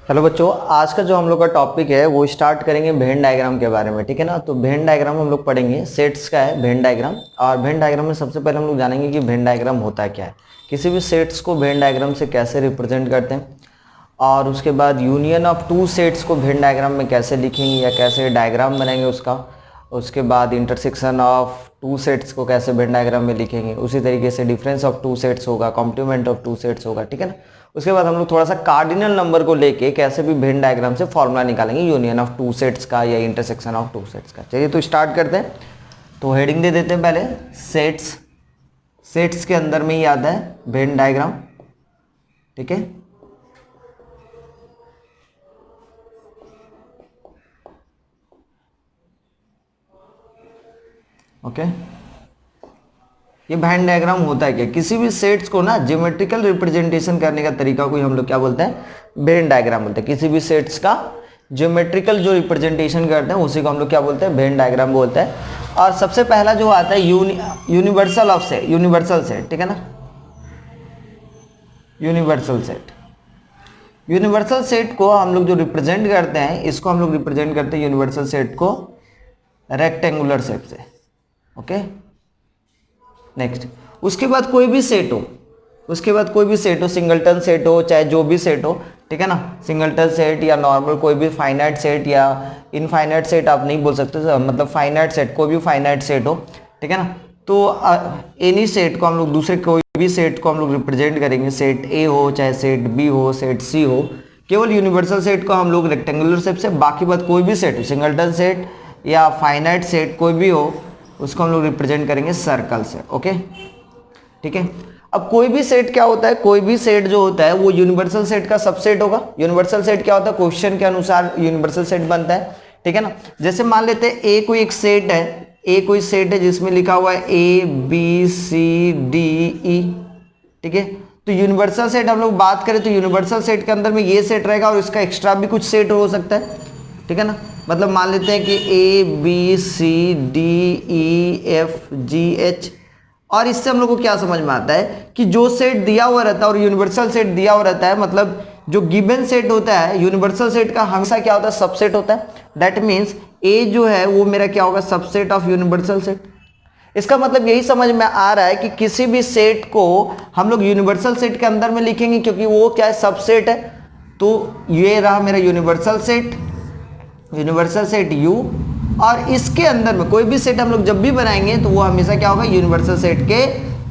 Hello बच्चों, आज का जो हम लोग का टॉपिक है वो स्टार्ट करेंगे वेन डायग्राम के बारे में। ठीक है ना। तो वेन डायग्राम हम लोग पढ़ेंगे, सेट्स का है वेन डायग्राम। और वेन डायग्राम में सबसे पहले हम लोग जानेंगे कि वेन डायग्राम होता क्या है, किसी भी सेट्स को वेन डायग्राम से कैसे रिप्रेजेंट करते हैं, और उसके बाद यूनियन ऑफ टू सेट्स को वेन डायग्राम में कैसे लिखेंगे या कैसे डायग्राम बनाएंगे उसका। उसके बाद इंटरसेक्शन ऑफ टू सेट्स को कैसे वेन डायग्राम में लिखेंगे, उसी तरीके से डिफरेंस ऑफ टू सेट्स होगा, कॉम्प्लीमेंट ऑफ टू सेट्स होगा। ठीक है ना। उसके बाद हम लोग थोड़ा सा कार्डिनल नंबर को लेके कैसे भी वेन डायग्राम से फॉर्मूला निकालेंगे यूनियन ऑफ टू सेट्स का या इंटरसेक्शन ऑफ टू सेट्स का। चलिए तो स्टार्ट करते हैं। तो हेडिंग दे देते हैं पहले, सेट्स। सेट्स के अंदर में ही आता है वेन डायग्राम। ठीक है। ओके। ये वेन डायग्राम होता है क्या, किसी भी सेट्स को ना ज्योमेट्रिकल रिप्रेजेंटेशन करने का तरीका को हम लोग क्या बोलते हैं, वेन डायग्राम बोलते हैं। किसी भी सेट्स का ज्योमेट्रिकल जो रिप्रेजेंटेशन करते हैं उसी को हम लोग क्या बोलते हैं, वेन डायग्राम बोलते हैं। और सबसे पहला जो आता है universal of set, universal set. ठीक है ना। यूनिवर्सल सेट, यूनिवर्सल सेट को हम लोग जो रिप्रेजेंट करते हैं, इसको हम लोग रिप्रेजेंट करते हैं यूनिवर्सल सेट को रेक्टेंगुलर शेप से। ओके। नेक्स्ट, उसके बाद कोई भी सेट हो, उसके बाद कोई भी सेट हो, सिंगलटन सेट हो चाहे जो भी सेट हो। ठीक है ना। सिंगलटन सेट या नॉर्मल कोई भी फाइनाइट सेट या इनफाइनाइट सेट आप नहीं बोल सकते, मतलब फाइनाइट सेट, कोई भी फाइनाइट सेट हो। ठीक है ना। तो एनी सेट को हम लोग, दूसरे कोई भी सेट को हम लोग रिप्रेजेंट करेंगे, सेट ए हो चाहे सेट बी हो, सेट सी हो, केवल यूनिवर्सल सेट को हम लोग रेक्टेंगुलर शेप से। बाकी बात कोई भी सेट हो, सिंगलटन सेट या फाइनाइट सेट कोई भी हो, उसको हम लोग रिप्रेजेंट करेंगे सर्कल से। ओके। ठीक है। अब कोई भी सेट क्या होता है, कोई भी सेट जो होता है वो यूनिवर्सल सेट का सबसेट होगा। यूनिवर्सल सेट क्या होता है, क्वेश्चन के अनुसार यूनिवर्सल सेट बनता है। ठीक है ना। जैसे मान लेते हैं ए कोई एक सेट है, ए कोई सेट है जिसमें लिखा हुआ है ए बी सी डी ई। ठीक है। तो यूनिवर्सल सेट हम लोग बात करें तो यूनिवर्सल सेट के अंदर में ये सेट रहेगा और इसका एक्स्ट्रा भी कुछ सेट हो सकता है। ठीक है ना। मतलब मान लेते हैं कि A B C D E F G H, और इससे हम लोग को क्या समझ में आता है कि जो सेट दिया हुआ रहता है और यूनिवर्सल सेट दिया हुआ रहता है, मतलब जो गिवन सेट होता है यूनिवर्सल सेट का हमेशा क्या होता है, सबसेट होता है। दैट मीन्स ए जो है वो मेरा क्या होगा, सबसेट ऑफ यूनिवर्सल सेट। इसका मतलब यही समझ में आ रहा है कि किसी भी सेट को हम लोग यूनिवर्सल सेट के अंदर में लिखेंगे क्योंकि वो क्या है, सबसेट है। तो ये रहा मेरा universal set, universal set U, और इसके अंदर में कोई भी सेट हम लोग जब भी बनाएंगे तो वो हमेशा क्या होगा, यूनिवर्सल सेट के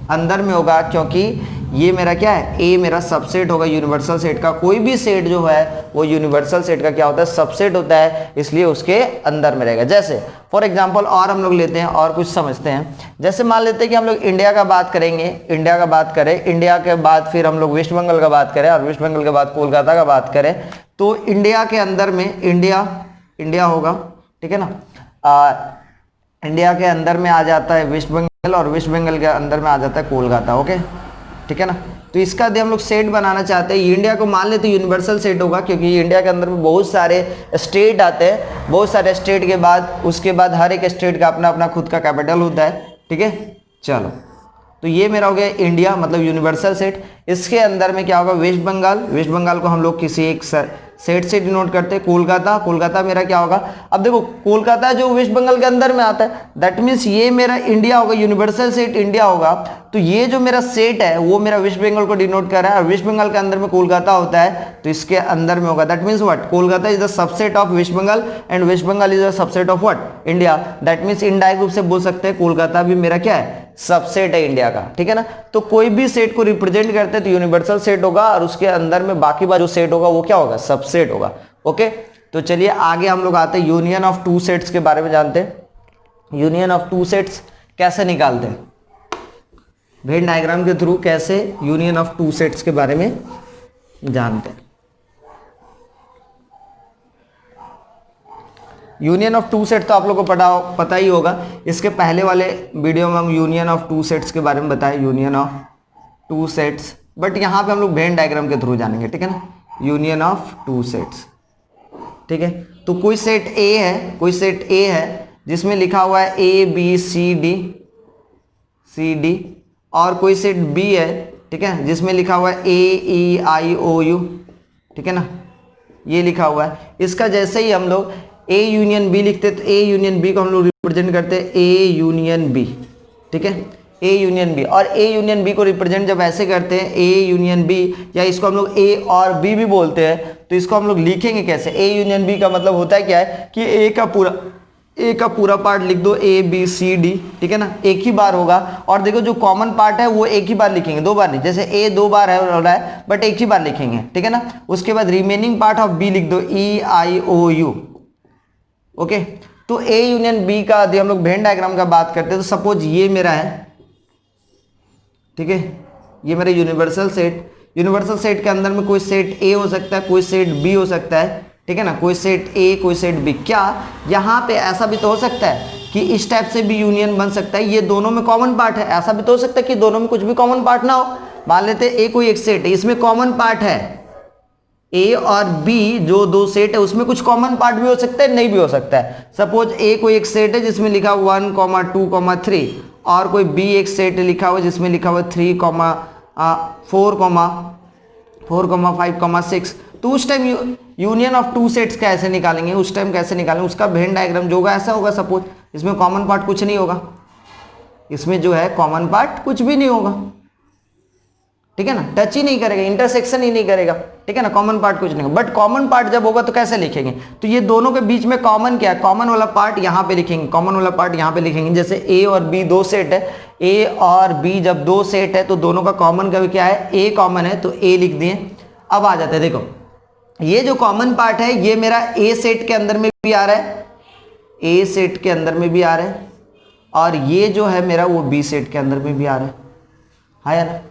अंदर में होगा, क्योंकि ये मेरा क्या है, A मेरा सबसेट होगा यूनिवर्सल सेट का। कोई भी सेट जो है वो यूनिवर्सल सेट का क्या होता है, सबसेट होता है, इसलिए उसके अंदर में रहेगा। जैसे फॉर एग्जांपल और हम लोग लेते हैं और कुछ समझते हैं। जैसे मान लेते हैं कि हम लोग इंडिया का बात करेंगे, इंडिया का बात करें, इंडिया के बाद फिर हम लोग वेस्ट बंगाल का बात करें, और वेस्ट बंगाल के बाद कोलकाता का बात करें, तो इंडिया के अंदर में इंडिया होगा। ठीक है ना। इंडिया के अंदर में आ जाता है वेस्ट बंगाल, और वेस्ट बंगाल के अंदर में आ जाता है कोलकाता। ओके। ठीक है ना। तो इसका यदि हम लोग सेट बनाना चाहते हैं, इंडिया को मान लेते यूनिवर्सल सेट होगा, क्योंकि इंडिया के अंदर में बहुत सारे स्टेट आते हैं, बहुत सारे स्टेट के बाद उसके बाद हर एक स्टेट का अपना अपना खुद का कैपिटल होता है। ठीक है। चलो, तो ये मेरा हो गया इंडिया, मतलब यूनिवर्सल सेट। इसके अंदर में क्या होगा, वेस्ट बंगाल, वेस्ट बंगाल को हम लोग किसी एक सेट से डिनोट करते हैं। कोलकाता, कोलकाता मेरा क्या होगा, अब देखो कोलकाता जो वेस्ट बंगाल के अंदर में आता है, दैट मीन्स ये मेरा इंडिया होगा, यूनिवर्सल सेट इंडिया होगा। तो ये जो मेरा सेट है वो मेरा वेस्ट बंगाल को डिनोट कर रहा है, और वेस्ट बंगाल के अंदर में कोलकाता होता है, तो इसके अंदर में होगा। That means what, Kolkata is the subset of West Bengal and West Bengal is the subset of what, India. That means indirect रूप से बोल सकते हैं कोलकाता भी मेरा क्या है, सबसेट है इंडिया का। ठीक है ना। तो कोई भी सेट को रिप्रेजेंट करते हैं तो यूनिवर्सल सेट होगा, और उसके अंदर में बाकी बार जो सेट होगा वो क्या होगा, सबसेट होगा। ओके। तो चलिए आगे हम लोग आते हैं, यूनियन ऑफ टू सेट्स के बारे में जानते हैं। यूनियन ऑफ टू सेट्स कैसे निकालते हैं, वेन डायग्राम के थ्रू कैसे यूनियन ऑफ टू सेट्स के बारे में जानते हैं। यूनियन ऑफ टू सेट तो आप लोगों को पता ही होगा, इसके पहले वाले वीडियो में हम यूनियन ऑफ टू सेट्स के बारे में बताए, union of two sets, but यहाँ पे हम लोग वेन डायग्राम के थ्रू जानेंगे। ठीक है ना। Union of two sets. ठीक है। तो कोई सेट A है, कोई सेट A है जिसमें लिखा हुआ है A B C D, और कोई सेट B है, ठीक है, जिसमें लिखा हुआ है A E I O U। ठीक है ना। ये लिखा हुआ है। इसका जैसे ही हम लोग ए यूनियन बी लिखते हैं तो ए यूनियन बी को हम लोग रिप्रेजेंट करते हैं ए यूनियन बी, ठीक है, ए यूनियन बी। और ए यूनियन बी को रिप्रेजेंट जब ऐसे करते हैं ए यूनियन बी, या इसको हम लोग ए और बी भी बोलते हैं, तो इसको हम लोग लिखेंगे कैसे? ए यूनियन बी का मतलब होता है क्या है कि ए का पूरा पार्ट लिख दो, ए बी सी डी, ठीक है ना, एक ही बार होगा। और देखो जो कॉमन पार्ट है वो एक ही बार लिखेंगे, दो बार नहीं, जैसे ए दो बार है हो रहा है बट एक ही बार लिखेंगे, ठीक है ना। उसके बाद रिमेनिंग पार्ट ऑफ बी लिख दो, ई आई ओ यू, ओके। तो ए यूनियन बी का यदि हम लोग वेन डायग्राम का बात करते हैं तो सपोज ये मेरा है, ठीक है, ये मेरा यूनिवर्सल सेट के अंदर में कोई सेट ए हो सकता है, कोई सेट बी हो सकता है, ठीक है ना, कोई सेट ए कोई सेट बी। क्या यहाँ पे ऐसा भी तो हो सकता है कि इस टाइप से भी यूनियन बन सकता है, ये दोनों में कॉमन पार्ट है, ऐसा भी तो हो सकता है कि दोनों में कुछ भी कॉमन पार्ट ना हो। मान लेते हैं ए कोई एक सेट है, इसमें कॉमन पार्ट है, ए और बी जो दो सेट है उसमें कुछ कॉमन पार्ट भी हो सकता है, नहीं भी हो सकता है। सपोज ए कोई एक सेट है जिसमें लिखा 1, 2, 3, और कोई बी एक सेट लिखा हुआ जिसमें लिखा हुआ 3, 4, 5, 6। तो उस time union of two sets कैसे निकालेंगे, उस टाइम कैसे निकालेंगे, उसका वेन डायग्राम जो होगा ऐसा होगा। सपोज इसमें कॉमन पार्ट कुछ नहीं होगा, इसमें जो है कॉमन पार्ट कुछ भी नहीं होगा, ठीक है ना, टच ही नहीं करेगा, इंटरसेक्शन ही नहीं करेगा, ठीक है ना, कॉमन पार्ट कुछ नहीं होगा। बट कॉमन पार्ट जब होगा तो कैसे लिखेंगे? तो ये दोनों के बीच में कॉमन क्या है? कॉमन वाला पार्ट यहाँ पे लिखेंगे, कॉमन वाला पार्ट यहाँ पे लिखेंगे। जैसे ए और बी दो सेट है, ए और बी जब दो सेट है तो दोनों का कॉमन का क्या है? ए कॉमन है, तो ए लिख दिए। अब आ जाते हैं, देखो ये जो कॉमन पार्ट है ये मेरा ए सेट के अंदर में भी आ रहा है, ए सेट के अंदर में भी आ रहा है, और ये जो है मेरा वो बी सेट के अंदर में भी आ रहा है यार।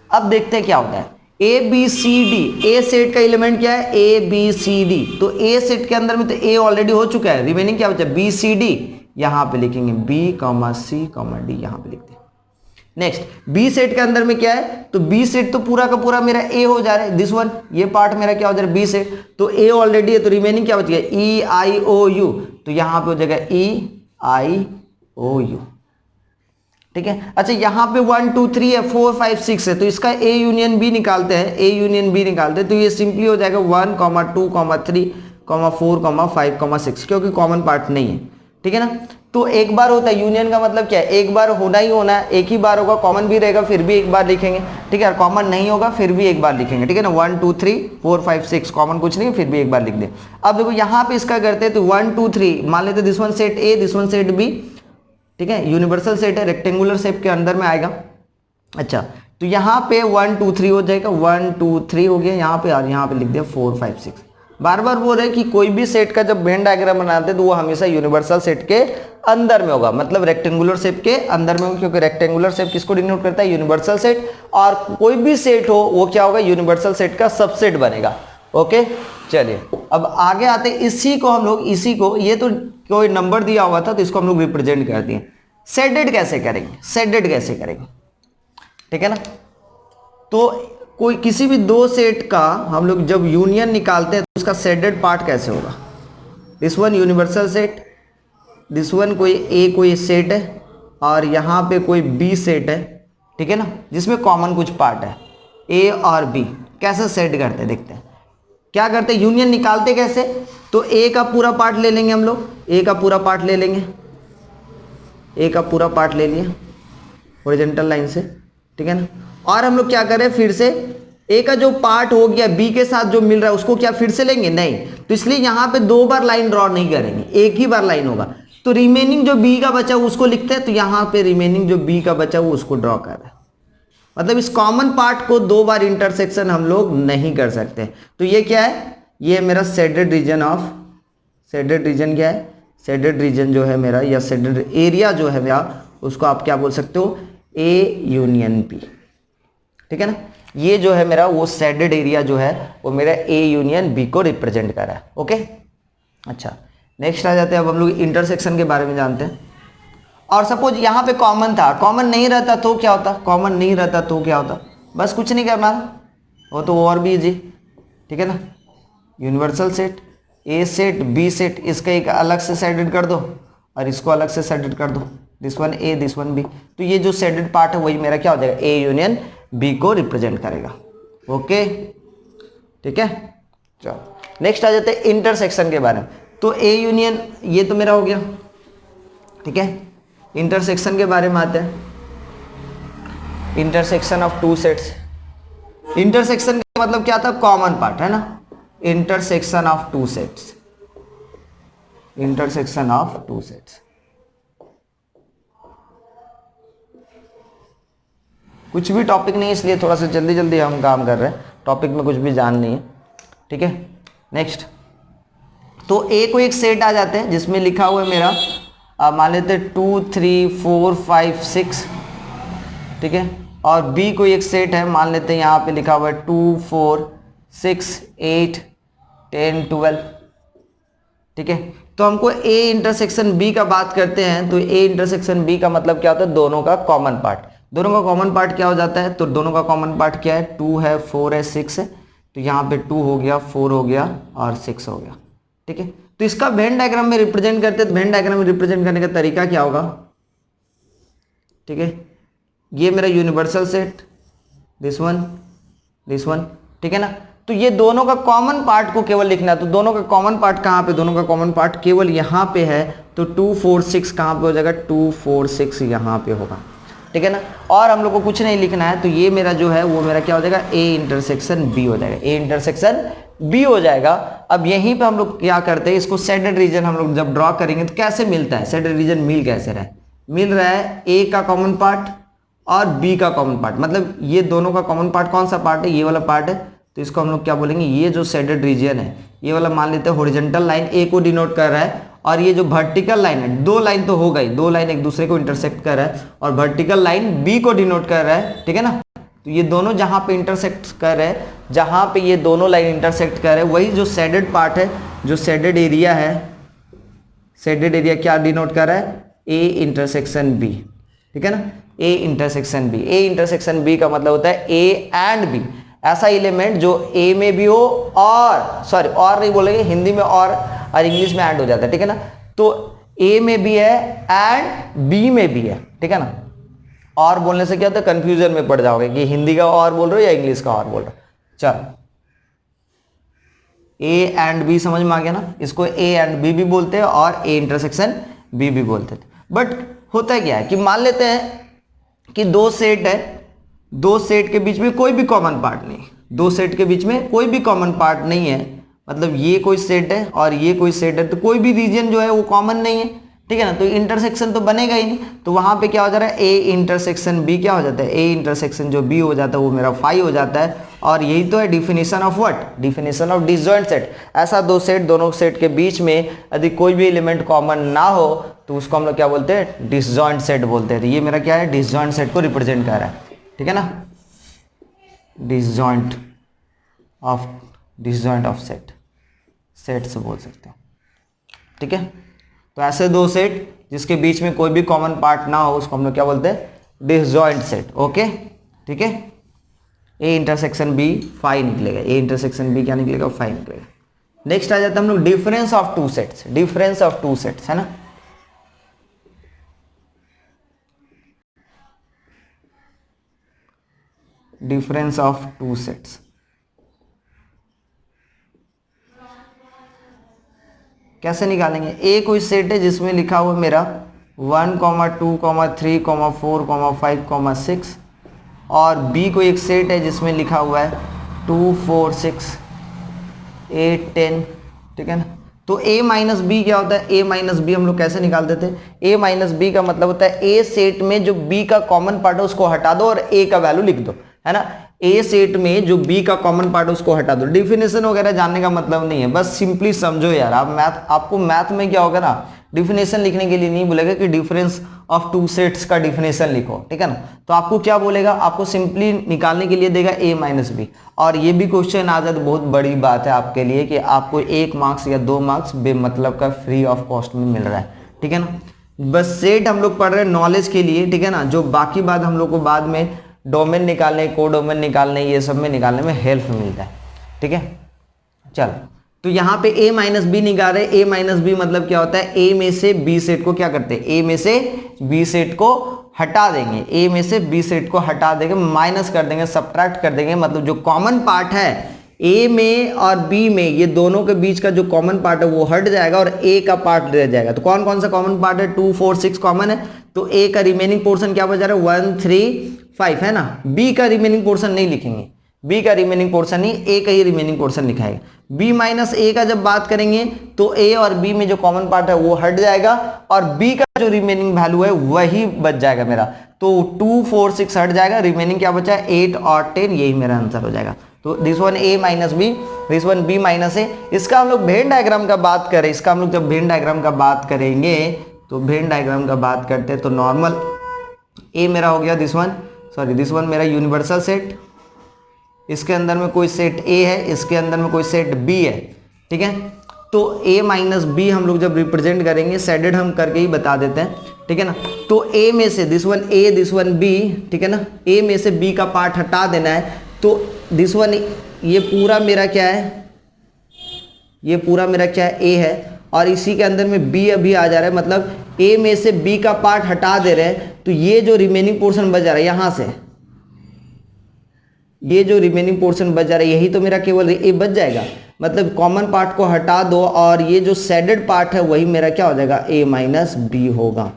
अब देखते हैं क्या होता है। A B C D, A set का एलिमेंट क्या है? A B C D. तो ए सेट के अंदर में तो ए ऑलरेडी हो चुका है, रिमेनिंग क्या बचा? B C D. यहां पे लिखेंगे बी सी डी, यहां पे लिखते हैं। नेक्स्ट बी सेट के अंदर में क्या है? तो बी सेट तो पूरा का पूरा मेरा ए हो जा रहा है, दिस वन, ये पार्ट मेरा क्या हो जा रहा है? B set. तो ए ऑलरेडी है तो रिमेनिंग क्या बच गया? E I O U. तो यहां पे हो जाएगा ई आई ओ यू, ठीक है। अच्छा यहाँ पे 1 2 3 है, 4 5 6 है, तो इसका ए यूनियन बी निकालते हैं, ए यूनियन बी निकालते हैं तो ये सिंपली हो जाएगा 1, 2, 3, 4, 5, 6, क्योंकि कॉमन पार्ट नहीं है, ठीक है ना। तो एक बार होता है, यूनियन का मतलब क्या है? एक बार होना ही होना है, एक ही बार होगा, कॉमन भी रहेगा फिर भी एक बार लिखेंगे, ठीक है। कॉमन नहीं होगा फिर भी एक बार लिखेंगे, ठीक है ना। 1 2 3 4 5 6 कॉमन कुछ नहीं, फिर भी एक बार लिख दे। अब देखो यहाँ पे इसका करते हैं तो 1 2 3 मान लेते this one set A, this one set B, ठीक है, यूनिवर्सल सेट है, रेक्टेंगुलर शेप के अंदर में आएगा। अच्छा तो यहाँ पे 1 2 3 हो जाएगा, 1 2 3 हो गया यहाँ पे, और यहाँ पे लिख दिया 4 5 6। बार बार बोल रहे हैं कि कोई भी सेट का जब वेन डायग्राम बनाते हैं तो वो हमेशा यूनिवर्सल सेट के अंदर में होगा, मतलब रेक्टेंगुलर शेप के अंदर में होगा, क्योंकि रेक्टेंगुलर शेप किसको डिनोट करता है? Universal set. और कोई भी सेट हो वो क्या होगा? यूनिवर्सल सेट का सबसेट बनेगा। ओके चलिए अब आगे आते हैं। इसी को हम लोग, इसी को, ये तो कोई नंबर दिया हुआ था तो इसको हम लोग रिप्रेजेंट करते हैं। सेडेड कैसे करेंगे? सेडेड कैसे करेंगे, ठीक है ना। तो कोई किसी भी दो सेट का हम लोग जब यूनियन निकालते हैं तो उसका सेडेड पार्ट कैसे होगा? This one universal set, this one कोई ए कोई सेट है, और यहाँ पे कोई बी सेट है, ठीक है ना, जिसमें कॉमन कुछ पार्ट है ए और बी। कैसे सेट करते हैं देखते हैं। क्या करते हैं? यूनियन निकालते कैसे? तो ए का पूरा पार्ट ले लेंगे हम लोग, ए का पूरा पार्ट ले लेंगे, ए का पूरा पार्ट ले लिया हॉरिजॉन्टल लाइन से, ठीक है ना। और हम लोग क्या करें, फिर से ए का जो पार्ट हो गया बी के साथ जो मिल रहा है उसको क्या फिर से लेंगे? नहीं। तो इसलिए यहां पे दो बार लाइन ड्रॉ नहीं करेंगे, एक ही बार लाइन होगा। तो रिमेनिंग जो बी का बचा उसको लिखते हैं, तो यहां पे रिमेनिंग जो बी का बचा वो उसको ड्रॉ कर रहा है। मतलब इस कॉमन पार्ट को दो बार इंटरसेक्शन हम लोग नहीं कर सकते। तो ये क्या है? ये मेरा shaded region of, shaded region क्या है? शेडेड रीजन जो है मेरा, या शेडेड एरिया जो है मेरा, उसको आप क्या बोल सकते हो? ए यूनियन बी, ठीक है ना। ये जो है मेरा वो शेडेड एरिया जो है वो मेरा ए यूनियन बी को रिप्रेजेंट कर रहा है। ओके अच्छा नेक्स्ट आ जाते हैं। अब हम लोग इंटरसेक्शन के बारे में जानते हैं। और सपोज यहाँ पे कॉमन था, कॉमन नहीं रहता तो क्या होता? कॉमन नहीं रहता तो क्या होता? बस कुछ नहीं करना, वो तो और भी इजी, ठीक है ना। Universal set, A set B set, इसका एक अलग से शेडेड कर दो और इसको अलग से शेडेड कर दो, this one A this one B. तो ये जो शेडेड पार्ट है वही मेरा क्या हो जाएगा? ए यूनियन बी को रिप्रेजेंट करेगा। ओके ठीक है चलो नेक्स्ट आ जाते हैं इंटरसेक्शन के बारे में। तो ए यूनियन ये तो मेरा हो गया, ठीक है। इंटरसेक्शन के बारे में आते हैं, intersection of two sets. Intersection का मतलब क्या था, कॉमन पार्ट है ना, intersection of two sets, intersection of two sets. कुछ भी टॉपिक नहीं है इसलिए थोड़ा सा जल्दी जल्दी हम काम कर रहे हैं, टॉपिक में कुछ भी जान नहीं है, ठीक है। नेक्स्ट, तो ए को एक सेट आ जाते हैं जिसमें लिखा हुआ है मेरा, मान लेते हैं 2 3 4 5 6, ठीक है। और बी को एक सेट है, मान लेते हैं यहाँ पे लिखा हुआ है 2 4 6 8 10 12, ठीक है। तो हमको ए इंटरसेक्शन बी का बात करते हैं, तो ए इंटरसेक्शन बी का मतलब क्या होता है, दोनों का कॉमन पार्ट। दोनों का कॉमन पार्ट क्या हो जाता है, तो दोनों का कॉमन पार्ट क्या है, 2 है 4 है 6 है, तो यहाँ पे 2 हो गया 4 हो गया और 6 हो गया, ठीक है। तो इसका वेन डायग्राम में रिप्रेजेंट करते हैं, तो वेन डायग्राम में रिप्रेजेंट करने का तरीका क्या होगा, ठीक है। ये मेरा यूनिवर्सल सेट, दिस वन, ठीक है ना। तो ये दोनों का कॉमन पार्ट को केवल लिखना है, तो दोनों का कॉमन पार्ट कहाँ पे, दोनों का कॉमन पार्ट केवल यहाँ पे है, तो 2 4 6 कहाँ पे हो जाएगा, 2 4 6 यहाँ पे होगा, ठीक है ना। और हम लोग को कुछ नहीं लिखना है, तो ये मेरा जो है वो मेरा क्या हो जाएगा, ए इंटरसेक्शन बी हो जाएगा, ए इंटरसेक्शन बी हो जाएगा। अब यहीं पे हम लोग क्या करते हैं, इसको शेडेड रीजन हम लोग जब ड्रॉ करेंगे तो कैसे मिलता है, शेडेड रीजन मिल कैसे रहा है, मिल रहा है ए का कॉमन पार्ट और बी का कॉमन पार्ट, मतलब ये दोनों का कॉमन पार्ट कौन सा पार्ट है, ये वाला पार्ट है, तो इसको हम लोग क्या बोलेंगे, ये जो शेडेड रीजन है ये वाला मान लेते हैं हॉरिजॉन्टल लाइन ए को डिनोट कर रहा है, और ये जो वर्टिकल लाइन है, दो लाइन तो हो गई, दो लाइन एक दूसरे को इंटरसेक्ट कर रहा है, और वर्टिकल लाइन बी को डिनोट कर रहा है, ठीक है ना। तो ये दोनों जहां पे इंटरसेक्ट कर रहे हैं, जहां पे ये दोनों लाइन इंटरसेक्ट कर रहे हैं, वही जो शेडेड पार्ट है, जो शेडेड एरिया है, शेडेड एरिया क्या डिनोट कर रहा है, ए इंटरसेक्शन बी, ठीक है ना, A intersection B. A intersection B का मतलब होता है ए एंड बी, ऐसा एलिमेंट जो ए में भी हो, और सॉरी और नहीं बोलेंगे हिंदी में, और इंग्लिश में एंड हो जाता है, ठीक है ना। तो ए में भी है एंड बी में भी है, ठीक है ना। और बोलने से क्या होता है, कंफ्यूजन में पड़ जाओगे कि हिंदी का और बोल रहे हो या इंग्लिश का और बोल रहे हो। चलो, ए एंड बी समझ में आ गया ना, इसको ए एंड बी भी बोलते हैं और ए इंटरसेक्शन बी भी बोलते थे। बट होता क्या है कि मान लेते हैं कि दो सेट है, दो सेट के बीच में कोई भी कॉमन पार्ट नहीं, दो सेट के बीच में कोई भी कॉमन पार्ट नहीं है, मतलब ये कोई सेट है और ये कोई सेट है, तो कोई भी रीजन जो है वो कॉमन नहीं है, ठीक है ना। तो इंटरसेक्शन तो बनेगा ही नहीं, तो वहां पे क्या हो जा रहा है, ए इंटरसेक्शन बी क्या हो जाता है, ए इंटरसेक्शन जो बी हो जाता है वो मेरा फाई हो जाता है। और यही तो है definition of what, definition of disjoint set. ऐसा दो सेट, दोनों सेट के बीच में यदि कोई भी एलिमेंट कॉमन ना हो तो उसको हम लोग क्या बोलते हैं, डिसजॉइंट सेट बोलते हैं। तो ये मेरा क्या है, डिसजॉइंट सेट को रिप्रेजेंट कर रहा है, ठीक है ना, डिसजॉइंट ऑफ सेट, सेट से बोल सकते हैं, ठीक है। तो ऐसे दो सेट जिसके बीच में कोई भी कॉमन पार्ट ना हो उसको हम लोग क्या बोलते हैं, डिसजॉइंट सेट, ओके, ठीक है। ए इंटरसेक्शन बी फाई निकलेगा, ए इंटरसेक्शन बी क्या निकलेगा, फाई निकलेगा। नेक्स्ट आ जाता है हम लोग difference of two sets, difference of two sets है ना। डिफरेंस ऑफ टू सेट्स कैसे निकालेंगे, ए कोई सेट है जिसमें लिखा हुआ मेरा 1, 2, 3, 4, 5, 6, और बी को एक सेट है जिसमें लिखा हुआ है 2, 4, 6, 8, 10, ठीक है ना। तो a माइनस बी क्या होता है, a माइनस बी हम लोग कैसे निकालते थे, a माइनस बी का मतलब होता है a सेट में जो b का कॉमन पार्ट है उसको हटा दो और a का वैल्यू लिख दो, है ना। a सेट में जो b का कॉमन पार्ट है उसको हटा दो। डिफिनेशन वगैरह जानने का मतलब नहीं है, बस सिंपली समझो यार। आप आपको मैथ में क्या होगा ना, डिफिनेशन लिखने के लिए नहीं बोलेगा कि डिफरेंस ऑफ टू सेट्स का डिफिनेशन लिखो, ठीक है ना। तो आपको क्या बोलेगा, आपको सिंपली निकालने के लिए देगा a माइनस बी। और ये भी क्वेश्चन आ जाए तो बहुत बड़ी बात है आपके लिए कि आपको 1 मार्क्स या 2 मार्क्स बेमतलब का फ्री ऑफ कॉस्ट में मिल रहा है, ठीक है ना। बस सेट हम लोग पढ़ रहे हैं नॉलेज के लिए, ठीक है ना। जो बाकी बात हम लोग को बाद में डोमेन निकालने, कोडोमेन निकालने, ये सब में निकालने में हेल्प मिलता है, ठीक है। चलो, तो यहाँ पे a माइनस बी निकाल रहे, a माइनस बी मतलब क्या होता है, a में से b सेट को क्या करते हैं, a में से b सेट को हटा देंगे, a में से b सेट को हटा देंगे, माइनस कर देंगे, सब्ट्रैक्ट कर देंगे, मतलब जो कॉमन पार्ट है ए में और बी में ये दोनों के बीच का जो कॉमन पार्ट है वो हट जाएगा और ए का पार्ट रह जाएगा। तो कौन कौन सा कॉमन पार्ट है, 2 4 6 कॉमन है, तो ए का रिमेनिंग पोर्शन क्या बचा रहा है, 1 3 5 है ना। बी का रिमेनिंग पोर्शन नहीं लिखेंगे, बी का रिमेनिंग पोर्शन ही ए का ही रिमेनिंग पोर्शन लिखाएगा। बी माइनस ए का जब बात करेंगे तो ए और बी में जो कॉमन पार्ट है वो हट जाएगा और बी का जो रिमेनिंग वैल्यू है वही बच जाएगा मेरा। तो 2 4 6 हट जाएगा, रिमेनिंग क्या बचा है 8 और 10, यही मेरा आंसर हो जाएगा। तो this one A minus B, this one B minus A. इसका हम लोग वेन डायग्राम का बात करें, इसका हम लोग जब वेन डायग्राम का बात करेंगे तो वेन डायग्राम का बात करते हैं तो नॉर्मल ए मेरा हो गया दिस वन मेरा यूनिवर्सल सेट, इसके अंदर में कोई सेट ए है, इसके अंदर में कोई सेट बी है, ठीक है। तो a माइनस बी हम लोग जब रिप्रेजेंट करेंगे सेडेड हम करके ही बता देते हैं, ठीक है ना। तो a में से this one a this one b, ठीक है ना, a में से b का पार्ट हटा देना है। तो दिस वन ये पूरा मेरा क्या है, ये पूरा मेरा क्या है a है और इसी के अंदर में b अभी आ जा रहा है, मतलब a में से b का पार्ट हटा दे रहे हैं। तो ये जो रिमेनिंग पोर्शन बच जा रहा है यहाँ से, ये जो रिमेनिंग पोर्शन बच जा रहा है यही तो मेरा केवल ए बच जाएगा। मतलब कॉमन पार्ट को हटा दो और ये जो सेडेड पार्ट है वही मेरा क्या हो जाएगा, ए माइनस बी होगा,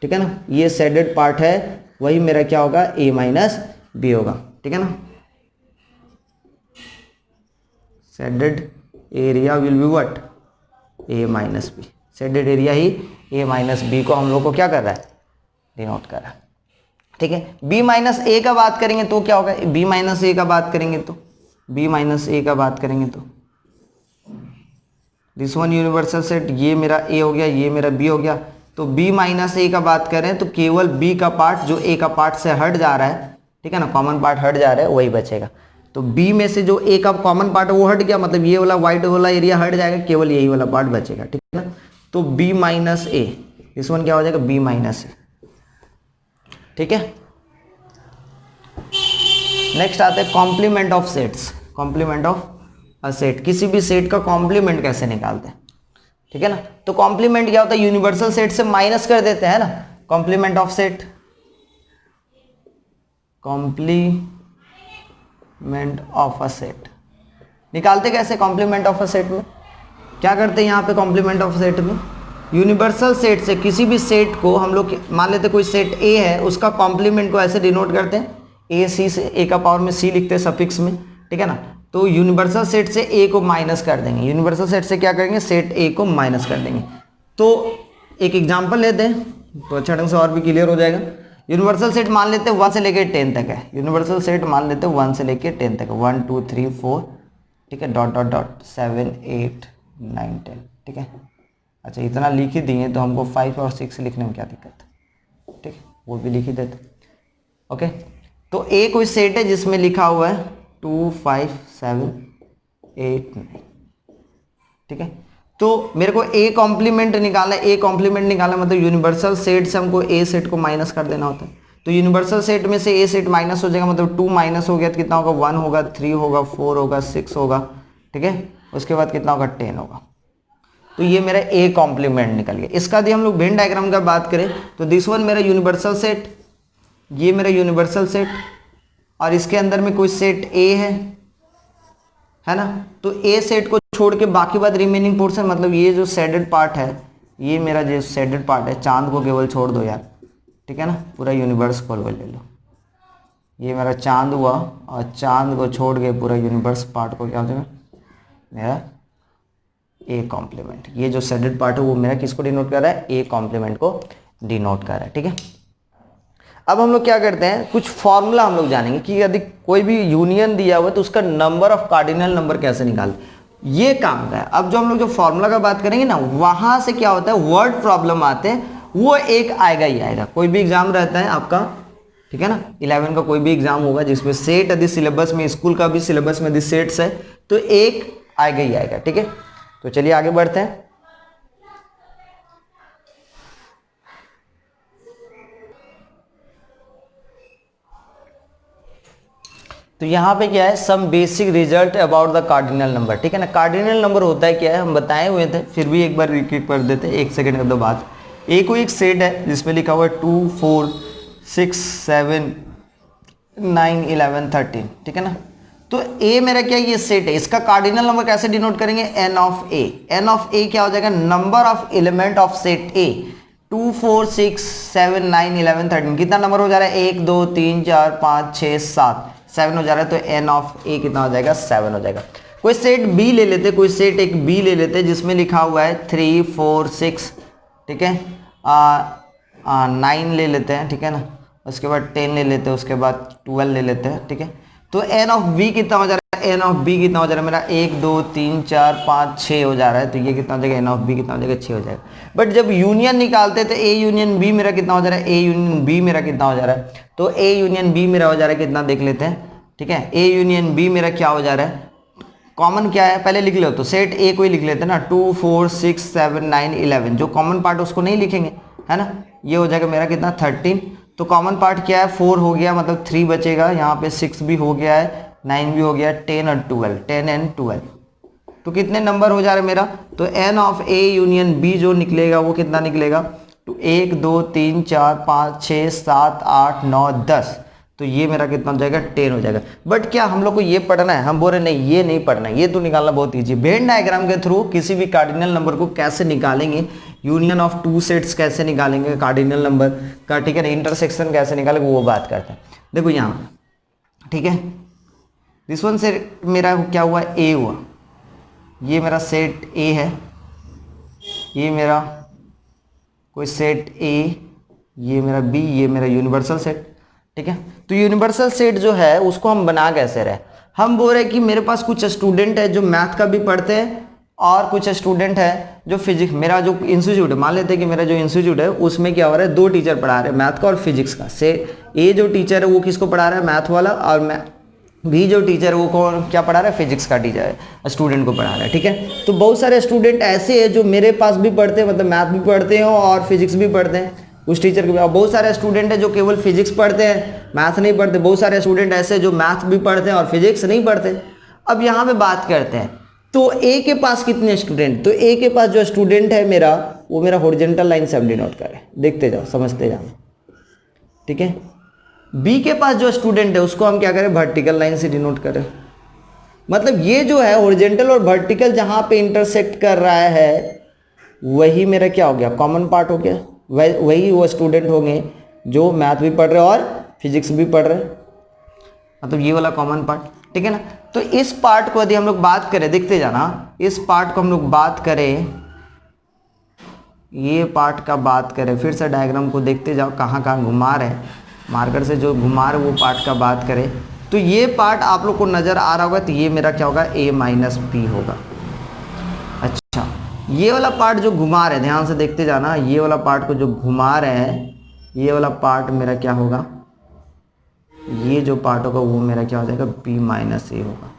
ठीक है ना। ये सेडेड पार्ट है वही मेरा क्या होगा, ए माइनस बी होगा, ठीक है ना। Shaded area will be what, A minus B. Shaded area ही ए माइनस बी को हम लोग को क्या कर रहा है, डिनोट कर रहा है, ठीक है। b माइनस ए का बात करेंगे तो क्या होगा, b माइनस ए का बात करेंगे तो b माइनस ए का बात करेंगे तो दिस वन यूनिवर्सल सेट, ये मेरा a हो गया, ये मेरा b हो गया। तो b माइनस ए का बात करें तो केवल b का पार्ट जो a का पार्ट से हट जा रहा है, ठीक है ना, कॉमन पार्ट हट जा रहा है वही बचेगा। तो b में से जो a का कॉमन पार्ट है वो हट गया, मतलब ये वाला व्हाइट वाला एरिया हट जाएगा, केवल यही वाला पार्ट बचेगा, ठीक है ना। तो b minus A, this one क्या हो जाएगा, b माइनस ए, ठीक है। नेक्स्ट आते हैं complement of sets. Complement of a set, किसी भी सेट का कॉम्प्लीमेंट कैसे निकालते हैं, ठीक है ना। तो कॉम्प्लीमेंट क्या होता है, यूनिवर्सल सेट से माइनस कर देते हैं ना, complement of set, complement of a set निकालते कैसे। कॉम्प्लीमेंट ऑफ अ सेट में क्या करते हैं, यहाँ पे कॉम्प्लीमेंट ऑफ सेट में यूनिवर्सल सेट से किसी भी सेट को हम लोग मान लेते कोई सेट ए है, उसका कॉम्प्लीमेंट को ऐसे डिनोट करते हैं, ए सी से ए का पावर में सी लिखते हैं सफिक्स में, ठीक है ना। तो यूनिवर्सल सेट से ए को माइनस कर देंगे, यूनिवर्सल सेट से क्या करेंगे, सेट ए को माइनस कर देंगे। तो एक एग्जांपल लेते हैं तो अच्छा ढंग से और भी क्लियर हो जाएगा। यूनिवर्सल सेट मान लेते हैं 1 से लेकर 10 तक है, यूनिवर्सल सेट मान लेते हैं 1 से लेकर 10 तक है, 1 2 3 4, ठीक है, डॉट डॉट डॉट 7 8 9 10, ठीक है। अच्छा इतना लिख ही दिए तो हमको 5 और 6 लिखने में क्या दिक्कत है, ठीक है, वो भी लिख ही देते, ओके। तो ए कोई सेट है जिसमें लिखा हुआ है 2 5 7 8 9, ठीक है। तो मेरे को ए कॉम्प्लीमेंट निकालना है, ए कॉम्प्लीमेंट निकालना मतलब यूनिवर्सल सेट से हमको ए सेट को माइनस कर देना होता है। तो यूनिवर्सल सेट में से ए सेट माइनस हो जाएगा, मतलब 2 माइनस हो गया तो कितना होगा, 1 होगा, 3 होगा, 4 होगा, 6 होगा, ठीक है। उसके बाद कितना होगा, 10 होगा। तो ये मेरा ए कॉम्प्लीमेंट निकल गया। इसका यदि हम लोग वेन डायग्राम का बात करें तो दिस वन मेरा यूनिवर्सल सेट, ये मेरा यूनिवर्सल सेट और इसके अंदर में कोई सेट ए है ना। तो ए सेट को छोड़ के बाकी बात रिमेनिंग पोर्शन, मतलब ये जो शेडेड पार्ट है, ये मेरा जो शेडेड पार्ट है, चांद को केवल छोड़ दो यार, ठीक है ना, पूरा यूनिवर्स को ले लो, ये मेरा चांद हुआ और चांद को छोड़ के पूरा यूनिवर्स पार्ट को क्या हो जाएगा, मेरा ए कॉम्प्लीमेंट। ये जो शेडेड पार्ट है वो मेरा किसको डिनोट कर रहा है, ए कॉम्प्लीमेंट को डिनोट कर रहा है, ठीक है। अब हम लोग क्या करते हैं, कुछ फॉर्मूला हम लोग जानेंगे कि यदि कोई भी यूनियन दिया हुआ है तो उसका नंबर ऑफ कार्डिनल नंबर कैसे निकालते, ये काम का है। अब जो हम लोग जो फॉर्मूला का बात करेंगे ना, वहां से क्या होता है, वर्ड प्रॉब्लम आते हैं, वो एक आएगा ही आएगा। कोई भी एग्जाम रहता है आपका, ठीक है ना, 11 का कोई भी एग्जाम होगा जिसमें सेट यदि सिलेबस में, स्कूल का भी सिलेबस में यदि सेट्स है तो एक आएगा ही आएगा, ठीक है। तो चलिए आगे बढ़ते हैं। तो यहाँ पे क्या है, some basic result about the cardinal number, ठीक है ना। कार्डिनल नंबर होता है क्या है, हम बताए हुए थे, फिर भी एक बार रिपीट कर देते हैं, 1 सेकंड का दो बात। ए को एक सेट है जिसमें लिखा हुआ है 2 4 6 7 9 11 13, ठीक है ना। तो ए मेरा क्या ये सेट है, इसका कार्डिनल नंबर कैसे डिनोट करेंगे, n of A. N of A क्या हो जाएगा, number of element of set A. 2 4 6 7 9 11 13 कितना नंबर हो जा रहा है, 1 2 3 4 5 6 7 7 हो जा रहा है। तो एन ऑफ ए कितना हो जाएगा, 7 हो जाएगा। कोई सेट बी ले लेते, कोई सेट एक बी ले लेते जिसमें लिखा हुआ है 3 4 6, ठीक है, 9 ले लेते हैं, ठीक है ना, उसके बाद 10 ले लेते हैं, उसके बाद 12 ले लेते हैं, ठीक है। तो एन ऑफ बी कितना हो जा रहा है, एन ऑफ बी कितना हो जा रहा है मेरा, 1 2 3 4 5 6 हो जा रहा है। तो ये कितना हो जाएगा, एन ऑफ बी कितना हो जाएगा, 6 हो जाएगा। बट जब यूनियन निकालते तो ए यूनियन बी मेरा कितना हो जा रहा है, ए यूनियन बी मेरा कितना हो जा रहा है, तो ए यूनियन बी मेरा हो जा रहा है कितना, देख लेते हैं, ठीक है। ए यूनियन बी मेरा क्या हो जा रहा है, कॉमन क्या है पहले लिख लो, तो सेट ए को ही लिख लेते हैं ना, 2 4 6 7 9 11, जो कॉमन पार्ट उसको नहीं लिखेंगे, है ना। ये हो जाएगा मेरा कितना, 13। तो कॉमन पार्ट क्या है, 4 हो गया, मतलब 3 बचेगा, यहाँ पे 6 भी हो गया है, 9 भी हो गया, 10 और 12, 10 एंड 12। तो कितने नंबर हो जा रहे हैं मेरा, तो N of A union B जो निकलेगा वो कितना निकलेगा, तो 1 2 3 4 5 6 7 8 9 10। तो ये मेरा कितना हो जाएगा, 10 हो जाएगा। बट क्या हम लोग को ये पढ़ना है, हम बोल रहे नहीं ये नहीं पढ़ना है, ये तो निकालना बहुत ईजी। वेन डायग्राम के थ्रू किसी भी कार्डिनल नंबर को कैसे निकालेंगे, यूनियन ऑफ टू सेट्स कैसे निकालेंगे कार्डिनल नंबर का, ठीक है, इंटरसेक्शन कैसे निकालेंगे वो बात करते हैं। देखो यहाँ, ठीक है, दिस वन सेट मेरा क्या हुआ, ए हुआ, ये मेरा सेट ए है, ये मेरा कोई सेट ए, ये मेरा बी, ये मेरा यूनिवर्सल सेट, ठीक है। तो यूनिवर्सल सेट जो है उसको हम बना कैसे रहे, हम बोल रहे कि मेरे पास कुछ स्टूडेंट है जो मैथ का भी पढ़ते हैं और कुछ स्टूडेंट है जो फिजिक्स, मेरा जो इंस्टीट्यूट है, मान लेते हैं कि मेरा जो इंस्टीट्यूट है उसमें क्या हो रहा है, 2 टीचर पढ़ा रहे हैं, मैथ का और फिजिक्स का। से ए जो टीचर है वो किसको पढ़ा रहा है, मैथ वाला, और मैं बी जो टीचर है वो कौन क्या पढ़ा रहा है, फिजिक्स का टीचर है, स्टूडेंट को पढ़ा रहा है, ठीक है। तो बहुत सारे स्टूडेंट ऐसे हैं जो मेरे पास भी पढ़ते हैं, मतलब मैथ भी पढ़ते हैं और फिजिक्स भी पढ़ते हैं उस टीचर के भी। और बहुत सारे स्टूडेंट है जो केवल फिजिक्स पढ़ते हैं, मैथ नहीं पढ़ते। बहुत सारे स्टूडेंट ऐसे जो मैथ भी पढ़ते हैं और फिजिक्स नहीं पढ़ते। अब यहाँ पे बात करते हैं, तो ए के पास कितने स्टूडेंट, तो ए के पास जो स्टूडेंट है मेरा वो मेरा हॉरिजॉन्टल लाइन से हम डिनोट करें, देखते जाओ समझते जाओ, ठीक है। बी के पास जो स्टूडेंट है उसको हम क्या करें, वर्टिकल लाइन से डिनोट करें। मतलब ये जो है हॉरिजॉन्टल और वर्टिकल जहाँ पे इंटरसेक्ट कर रहा है वही मेरा क्या हो गया, कॉमन पार्ट हो गया। वही वो स्टूडेंट होंगे जो मैथ भी पढ़ रहे और फिजिक्स भी पढ़ रहे, मतलब ये वाला कॉमन पार्ट, ठीक है ना। तो इस पार्ट को यदि हम लोग बात करें, देखते जाना, इस पार्ट को हम लोग बात करें, ये पार्ट का बात करें, फिर से डायग्राम को देखते जाओ कहाँ कहाँ घुमा रहे हैं, मार्कर से जो घुमा रहे वो पार्ट का बात करें, तो ये पार्ट आप लोग को नज़र आ रहा होगा, तो ये मेरा क्या होगा, a माइनस बी होगा। अच्छा, ये वाला पार्ट जो घुमा रहे हैं, ध्यान से देखते जाना, ये वाला पार्ट को जो घुमा रहे हैं, ये वाला पार्ट मेरा क्या होगा, ये जो पार्ट होगा वो मेरा क्या हो जाएगा, b माइनस ए होगा,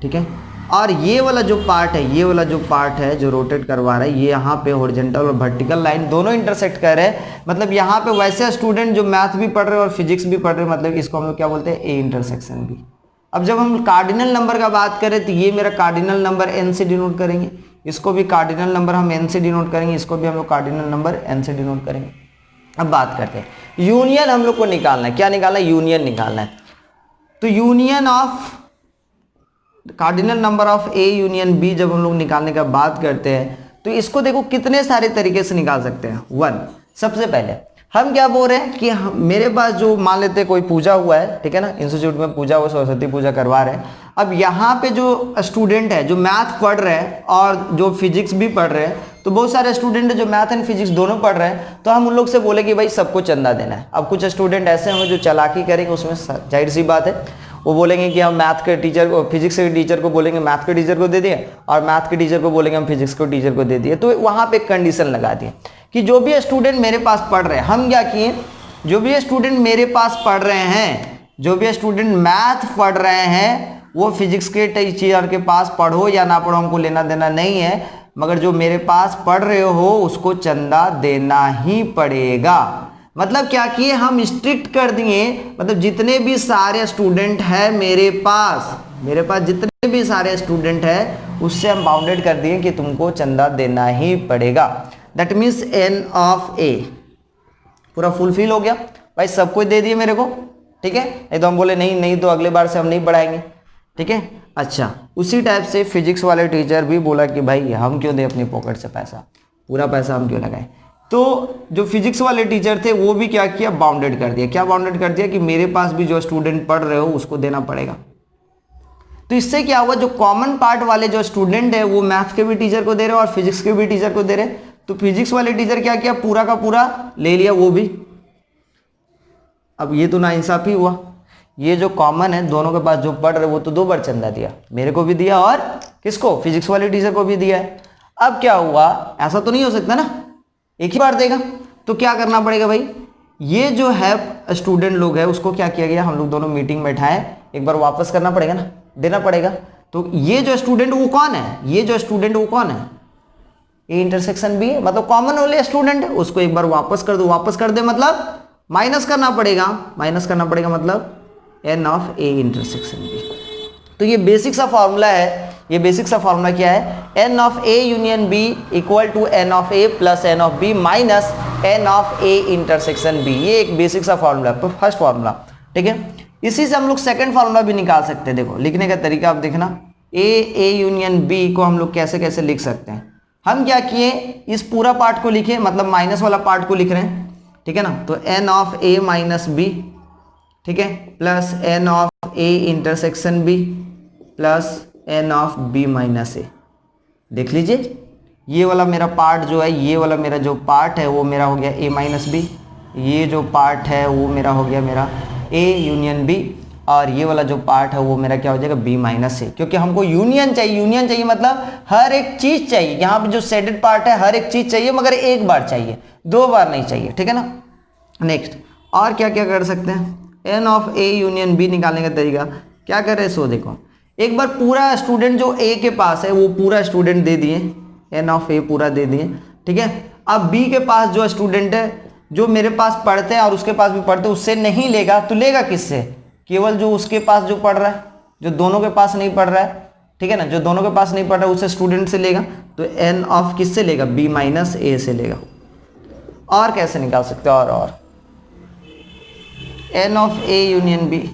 ठीक है। और ये वाला जो पार्ट है, ये वाला जो पार्ट है जो रोटेट करवा रहा है, ये यहाँ पे हॉरिजॉन्टल और वर्टिकल लाइन दोनों इंटरसेक्ट कर रहे हैं। मतलब यहाँ पे वैसे स्टूडेंट जो मैथ भी पढ़ रहे हैं और फिजिक्स भी पढ़ रहे हैं, मतलब इसको हम लोग क्या बोलते हैं, ए इंटरसेक्शन बी। अब जब हम कार्डिनल नंबर का बात करें तो ये मेरा कार्डिनल नंबर एन से डिनोट करेंगे, इसको भी कार्डिनल नंबर हम एन से डिनोट करेंगे, इसको भी हम लोग कार्डिनल नंबर एन से डिनोट करेंगे। अब बात करते हैं यूनियन, हम लोग को निकालना है, क्या निकालना है, यूनियन निकालना है। तो union of cardinal number of A union B जब हम लोग निकालने का बात करते हैं तो इसको देखो कितने सारे तरीके से निकाल सकते हैं। 1, सबसे पहले हम क्या बोल रहे हैं कि मेरे पास जो मान लेते हैं कोई पूजा हुआ है, ठीक है ना, इंस्टीट्यूट में पूजा हुआ, सरस्वती पूजा करवा रहे हैं। अब यहाँ पे जो स्टूडेंट है जो मैथ पढ़ रहे हैं और जो फिजिक्स भी पढ़ रहे हैं, तो बहुत सारे स्टूडेंट है जो मैथ एंड फिजिक्स दोनों पढ़ रहे हैं, तो हम उन लोग से बोले कि भाई सबको चंदा देना है। अब कुछ स्टूडेंट ऐसे होंगे जो चालाकी करेंगे, उसमें जाहिर सी बात है वो बोलेंगे कि हम मैथ के टीचर को, फिजिक्स के टीचर को बोलेंगे मैथ के टीचर को दे दिए, और मैथ के टीचर को बोलेंगे हम फिजिक्स के टीचर को दे दिए। तो वहाँ पे एक कंडीशन लगा दिए कि जो भी स्टूडेंट मेरे पास पढ़ रहे हैं, हम क्या किए, जो भी स्टूडेंट मेरे पास पढ़ रहे हैं, जो भी स्टूडेंट मैथ पढ़ रहे हैं, वो फिजिक्स के टीचर के पास पढ़ो या ना पढ़ो हमको लेना देना नहीं है, मगर जो मेरे पास पढ़ रहे हो उसको चंदा देना ही पड़ेगा। मतलब क्या किए, हम स्ट्रिक्ट कर दिए, मतलब जितने भी सारे स्टूडेंट है मेरे पास जितने भी सारे स्टूडेंट है उससे हम बाउंडेड कर दिए कि तुमको चंदा देना ही पड़ेगा। दैट मीन्स एन ऑफ ए पूरा फुलफिल हो गया भाई, सब कुछ दे दिए मेरे को, ठीक है, नहीं तो हम बोले नहीं नहीं तो अगले बार से हम नहीं पढ़ाएंगे, ठीक है। अच्छा, उसी टाइप से फिजिक्स वाले टीचर भी बोला कि भाई हम क्यों दें अपनी पॉकेट से पैसा, पूरा पैसा हम क्यों लगाएं। तो जो फिजिक्स वाले टीचर थे वो भी क्या किया, बाउंडेड कर दिया। क्या बाउंडेड कर दिया कि मेरे पास भी जो स्टूडेंट पढ़ रहे हो उसको देना पड़ेगा। तो इससे क्या हुआ, जो कॉमन पार्ट वाले जो स्टूडेंट है वो मैथ्स के भी टीचर को दे रहे और फिजिक्स के भी टीचर को दे रहे। तो फिजिक्स वाले टीचर क्या किया, पूरा का पूरा ले लिया वो भी। अब ये तो नाइंसाफी हुआ, ये जो कॉमन है दोनों के पास जो पढ़ रहे वो तो 2 बार चंदा दिया, मेरे को भी दिया और किसको, फिजिक्स वाले टीचर को भी दिया है। अब क्या हुआ, ऐसा तो नहीं हो सकता ना, एक ही बार देगा। तो क्या करना पड़ेगा भाई, ये जो है स्टूडेंट लोग है उसको क्या किया गया, हम लोग दोनों मीटिंग बैठाए, एक बार वापस करना पड़ेगा ना, देना पड़ेगा। तो ये जो स्टूडेंट वो कौन है, ये जो स्टूडेंट वो कौन है, ए इंटरसेक्शन बी है, मतलब कॉमन वाले स्टूडेंट है, उसको एक बार वापस कर दो। वापस कर दे मतलब माइनस करना पड़ेगा, माइनस करना पड़ेगा मतलब N of A intersection B. तो ये बेसिक सा फॉर्मूला है, ये बेसिक सा फॉर्मूला क्या है, N of A union B equal to N of A plus N of B minus N of A intersection B. ये एक बेसिक सा फॉर्मूला है, फर्स्ट फॉर्मूला, ठीक है। इसी से हम लोग सेकंड फॉर्मूला भी निकाल सकते हैं। देखो लिखने का तरीका आप देखना, ए यूनियन बी को हम लोग कैसे कैसे लिख सकते हैं। हम क्या किए, इस पूरा पार्ट को लिखे, मतलब माइनस वाला पार्ट को लिख रहे हैं, ठीक है ना। तो N of A minus B, ठीक है, plus N of A intersection B plus N of B minus A. देख लीजिए ये वाला मेरा पार्ट जो है, ये वाला मेरा जो पार्ट है वो मेरा हो गया ए माइनस बी, ये जो पार्ट है वो मेरा हो गया मेरा ए यूनियन बी, और ये वाला जो पार्ट है वो मेरा क्या हो जाएगा बी माइनस ए। क्योंकि हमको यूनियन चाहिए, यूनियन चाहिए मतलब हर एक चीज चाहिए, यहाँ पे जो सेडेड पार्ट है हर एक चीज चाहिए, मगर एक बार चाहिए, 2 बार नहीं चाहिए, ठीक है ना। नेक्स्ट और क्या क्या कर सकते हैं, N of A union B निकालने का तरीका क्या कर रहे हैं, सो देखो एक बार पूरा स्टूडेंट जो ए के पास है वो पूरा स्टूडेंट दे दिए, एन ऑफ ए पूरा दे दिए, ठीक है। अब बी के पास जो स्टूडेंट है जो मेरे पास पढ़ते हैं और उसके पास भी पढ़ते हैं, उससे नहीं लेगा तो लेगा किससे, केवल जो उसके पास जो पढ़ रहा है, जो दोनों के पास नहीं पढ़ रहा है, ठीक है ना, जो दोनों के पास नहीं पढ़ रहा है उससे स्टूडेंट से लेगा। तो एन ऑफ किससे लेगा, बी माइनस ए से लेगा। और कैसे निकाल सकते हैं, और N of A union B.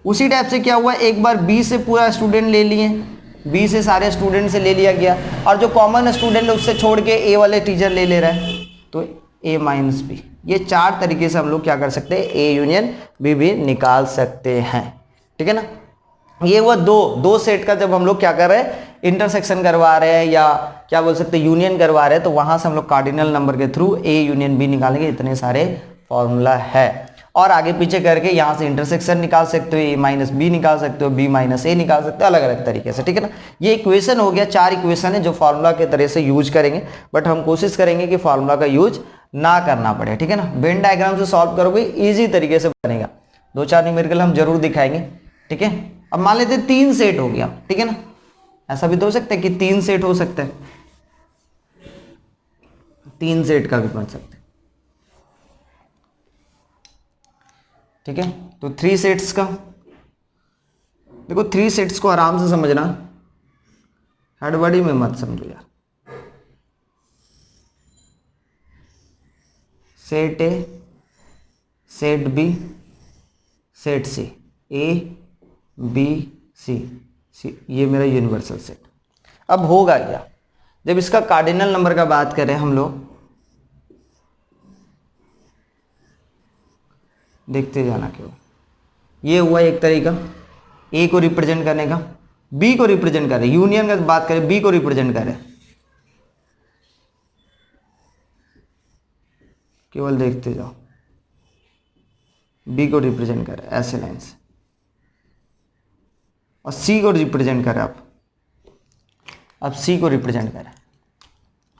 उसी टाइप से क्या हुआ, एक बार बी से पूरा स्टूडेंट ले लिए, बी से सारे स्टूडेंट से ले लिया गया, और जो कॉमन स्टूडेंट है उससे छोड़ के ए वाले टीचर ले ले रहा है, तो ए माइनस बी। ये 4 तरीके से हम लोग क्या कर सकते हैं, ए यूनियन बी भी निकाल सकते हैं, ठीक है ना। ये हुआ दो सेट का जब हम लोग क्या कर रहे हैं, इंटरसेक्शन करवा रहे हैं या क्या बोल सकते हैं यूनियन करवा रहे हैं, तो वहां से हम लोग कार्डिनल नंबर के थ्रू ए यूनियन बी निकालेंगे। इतने सारे फॉर्मूला है, और आगे पीछे करके यहाँ से इंटरसेक्शन निकाल सकते हो, ए माइनस बी निकाल सकते हो, बी माइनस ए निकाल सकते हो, अलग अलग तरीके से, ठीक है ना। ये इक्वेशन हो गया, 4 इक्वेशन है जो फार्मूला के तरह से यूज करेंगे, बट हम कोशिश करेंगे कि फार्मूला का यूज ना करना पड़े, ठीक है ना। वेन डायग्राम से सॉल्व करोगे इजी तरीके से बनेगा, 2-4 न्यूमेरिकल हम जरूर दिखाएंगे, ठीक है। अब मान लेते 3 सेट हो गया, ठीक है ना, ऐसा भी तो हो सकता है कि 3 सेट हो सकता है, 3 सेट का भी बन सकता है, ठीक है। तो 3 सेट्स का देखो, 3 सेट्स को आराम से समझना, हड़बड़ी में मत समझो यार। Set A, set B, set C, A B C, ये मेरा यूनिवर्सल सेट। अब होगा क्या, जब इसका कार्डिनल नंबर का बात करें हम लोग, देखते जाना क्यों, ये हुआ एक तरीका ए को रिप्रेजेंट करने का, बी को रिप्रेजेंट कर रहे, यूनियन का बात करें बी को रिप्रेजेंट कर रहे, केवल देखते जाओ, बी को रिप्रेजेंट कर रहे ऐसे लाइन से, और सी को रिप्रेजेंट कर रहे अब सी को रिप्रेजेंट करें,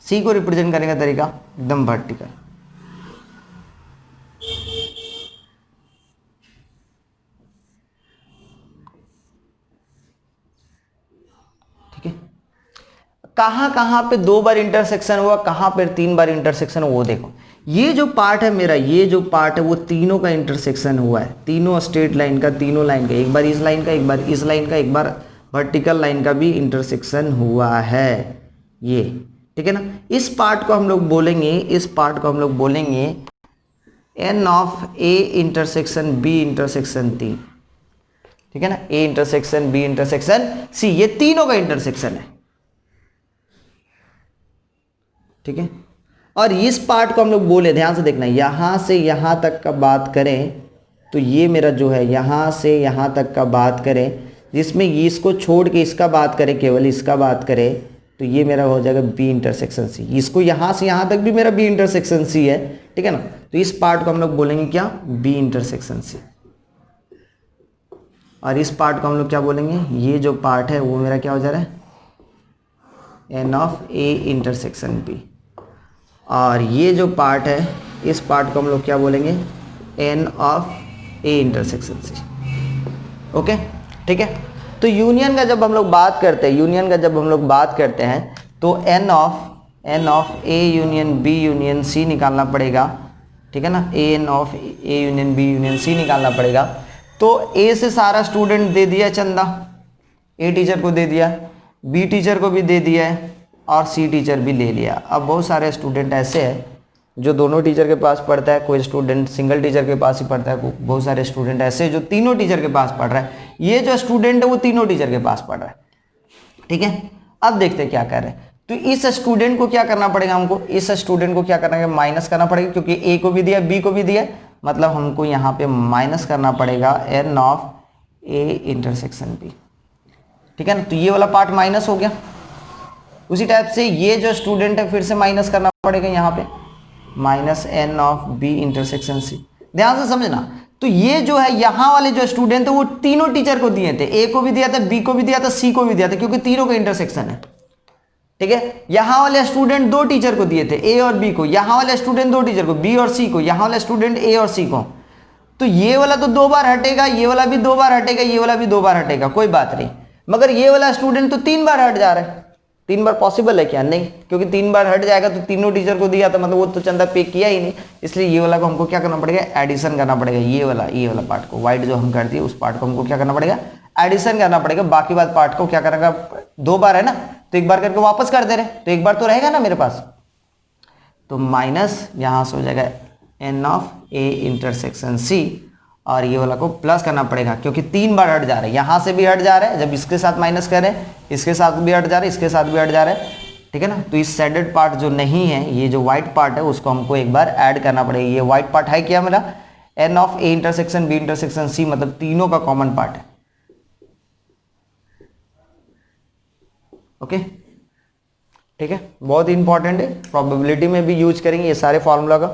सी को रिप्रेजेंट करने का तरीका एकदम वर्टिकल, कहां कहां पे 2 बार इंटरसेक्शन हुआ, कहां पे 3 बार इंटरसेक्शन हुआ, वो देखो। ये जो पार्ट है मेरा, ये जो पार्ट है वो तीनों का इंटरसेक्शन हुआ है, तीनों स्ट्रेट लाइन का, तीनों लाइन का, एक बार इस लाइन का, एक बार इस लाइन का, एक बार वर्टिकल लाइन का भी इंटरसेक्शन हुआ है, ये ठीक है ना। इस पार्ट को हम लोग बोलेंगे, इस पार्ट को हम लोग बोलेंगे N of A intersection B intersection T, ठीक है ना, A intersection B intersection C, ये तीनों का इंटरसेक्शन है, ठीक है। और इस पार्ट को हम लोग बोले, ध्यान से देखना, यहां से यहां तक का बात करें तो ये मेरा जो है यहां से यहां तक का बात करें, जिसमें इसको छोड़ के इसका बात करें, केवल इसका बात करें, तो ये मेरा हो जाएगा बी इंटरसेक्शन सी। इसको यहां से यहां तक भी मेरा बी इंटरसेक्शन सी है, ठीक है ना। तो इस पार्ट को हम लोग बोलेंगे क्या, बी इंटरसेक्शन सी। और इस पार्ट को हम लोग क्या बोलेंगे, ये जो पार्ट है वो मेरा क्या हो जा रहा है, N of A intersection B. और ये जो पार्ट है, इस पार्ट को हम लोग क्या बोलेंगे, N of A intersection C. Okay, ठीक है। तो यूनियन का जब हम लोग बात करते हैं, यूनियन का जब हम लोग बात करते हैं तो N of A union B union C निकालना पड़ेगा, ठीक है ना, N of A union B union C निकालना पड़ेगा। तो ए से सारा स्टूडेंट दे दिया चंदा, ए टीचर को दे दिया, बी टीचर को भी दे दिया है, और सी टीचर भी ले लिया। अब बहुत सारे स्टूडेंट ऐसे हैं जो दोनों टीचर के पास पढ़ता है, कोई स्टूडेंट सिंगल टीचर के पास ही पढ़ता है, बहुत सारे स्टूडेंट ऐसे जो तीनों टीचर के पास पढ़ रहा है। ये जो स्टूडेंट है वो तीनों टीचर के पास पढ़ रहा है, ठीक है। अब देखते हैं क्या कर रहे हैं। तो इस स्टूडेंट को क्या करना पड़ेगा, हमको इस स्टूडेंट को क्या करना है, माइनस करना पड़ेगा, क्योंकि ए को भी दिया बी को भी दिया, मतलब हमको यहाँ पे माइनस करना पड़ेगा N of A intersection B, ठीक है ना। तो ये वाला पार्ट माइनस हो गया। उसी टाइप से ये जो स्टूडेंट है फिर से माइनस करना पड़ेगा, यहाँ पे minus N of B intersection C. ध्यान से समझना, तो ये जो है यहाँ वाले जो स्टूडेंट थे वो तीनों टीचर को दिए थे, ए को भी दिया था, बी को भी दिया था, सी को भी दिया था, क्योंकि तीनों का इंटरसेक्शन है, ठीक है। यहाँ वाले स्टूडेंट दो टीचर को दिए थे, ए और बी को, यहाँ वाले स्टूडेंट दो टीचर को, बी और सी को, यहाँ वाले स्टूडेंट ए और सी को। तो ये वाला तो 2 बार हटेगा, ये वाला भी 2 बार हटेगा, ये वाला भी 2 बार हटेगा, कोई बात नहीं। मगर ये वाला स्टूडेंट तो 3 बार हट जा रहा है। 3 बार पॉसिबल है क्या, नहीं, क्योंकि 3 बार हट जाएगा तो तीनों टीचर को दिया था, मतलब वो तो चंदा पे किया ही नहीं, इसलिए ये वाला को हमको क्या करना पड़ेगा, एडिशन करना पड़ेगा। ये वाला पार्ट को, वाइट जो हम कर दिए उस पार्ट को हमको क्या करना पड़ेगा, एडिशन करना पड़ेगा। बाकी बात पार्ट को क्या करेगा, 2 बार है ना, तो 1 बार करके वापस कर दे रहे, तो 1 बार तो रहेगा ना मेरे पास। तो माइनस यहाँ से हो जाएगा N of A intersection C, और ये वाला को प्लस करना पड़ेगा, क्योंकि 3 बार हट जा रहे हैं, यहाँ से भी हट जा रहे हैं, जब इसके साथ माइनस करें इसके साथ भी हट जा रहे हैं, इसके साथ भी हट जा रहे हैं, ठीक है ना। तो इस शेडेड पार्ट जो नहीं है, ये जो व्हाइट पार्ट है, उसको हमको एक बार ऐड करना पड़ेगा। ये व्हाइट पार्ट है क्या मेरा, N of A intersection B intersection C, मतलब तीनों का कॉमन पार्ट है, ओके, ठीक है। बहुत इंपॉर्टेंट है, प्रोबेबिलिटी में भी यूज करेंगे ये सारे फॉर्मूला का।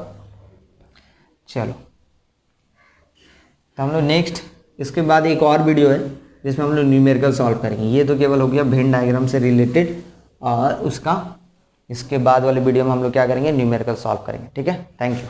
चलो, तो हम लोग नेक्स्ट इसके बाद एक और वीडियो है जिसमें हम लोग न्यूमेरिकल सॉल्व करेंगे। ये तो केवल हो गया वेन डायग्राम से रिलेटेड, और उसका इसके बाद वाले वीडियो में हम लोग क्या करेंगे, न्यूमेरिकल सॉल्व करेंगे, ठीक है। Thank you.